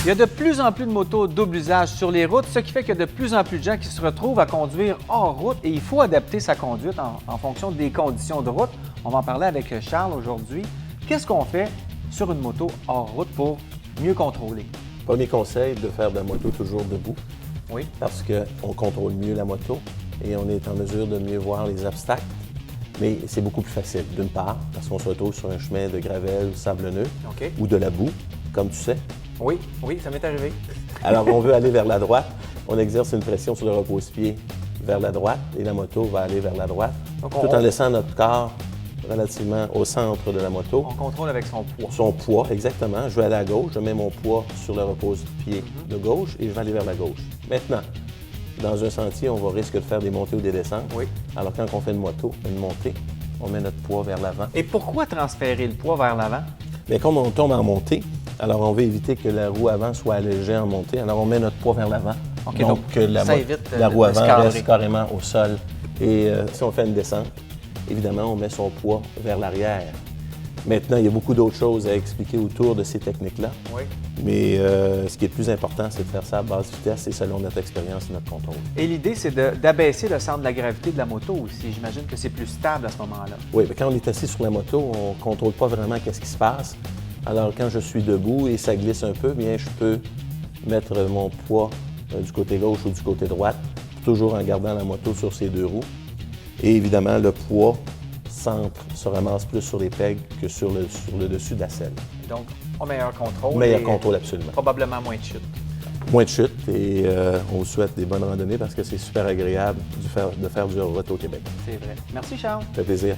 Il y a de plus en plus de motos double usage sur les routes, ce qui fait qu'il y a de plus en plus de gens qui se retrouvent à conduire hors route et il faut adapter sa conduite en fonction des conditions de route. On va en parler avec Charles aujourd'hui. Qu'est-ce qu'on fait sur une moto hors route pour mieux contrôler? Premier conseil, de faire de la moto toujours debout. Oui. Parce qu'on contrôle mieux la moto et on est en mesure de mieux voir les obstacles. Mais c'est beaucoup plus facile, d'une part, parce qu'on se retrouve sur un chemin de gravelle sablonneux OK. ou de la boue, comme tu sais. Oui, ça m'est arrivé. Alors, on veut aller vers la droite, on exerce une pression sur le repose-pied vers la droite et la moto va aller vers la droite, Donc, tout en laissant notre corps relativement au centre de la moto. On contrôle avec son poids. Son poids, exactement. Je vais aller à gauche, je mets mon poids sur le repose-pied de gauche et je vais aller vers la gauche. Maintenant, dans un sentier, on va risquer de faire des montées ou des descentes. Oui. Alors, quand on fait une montée, on met notre poids vers l'avant. Et pourquoi transférer le poids vers l'avant? Mais comme on tombe en montée, alors on veut éviter que la roue avant soit allégée en montée. Alors, on met notre poids vers l'avant. OK, donc que ça évite la roue de avant se cadrer. reste carrément au sol. Et si on fait une descente, évidemment, on met son poids vers l'arrière. Maintenant, il y a beaucoup d'autres choses à expliquer autour de ces techniques-là. Oui. Mais ce qui est le plus important, c'est de faire ça à basse vitesse et selon notre expérience et notre contrôle. Et l'idée, c'est d'abaisser le centre de la gravité de la moto aussi. J'imagine que c'est plus stable à ce moment-là. Oui, mais quand on est assis sur la moto, on ne contrôle pas vraiment qu'est-ce qui se passe. Alors, quand je suis debout et ça glisse un peu, bien, je peux mettre mon poids du côté gauche ou du côté droite, toujours en gardant la moto sur ses deux roues. Et évidemment, le poids centre se ramasse plus sur les pegs que sur le dessus de la selle. Donc, au meilleur contrôle. Meilleur et contrôle, absolument. Probablement moins de chute. Moins de chute et on vous souhaite des bonnes randonnées parce que c'est super agréable de faire du hors-route au Québec. C'est vrai. Merci, Charles. Ça fait plaisir.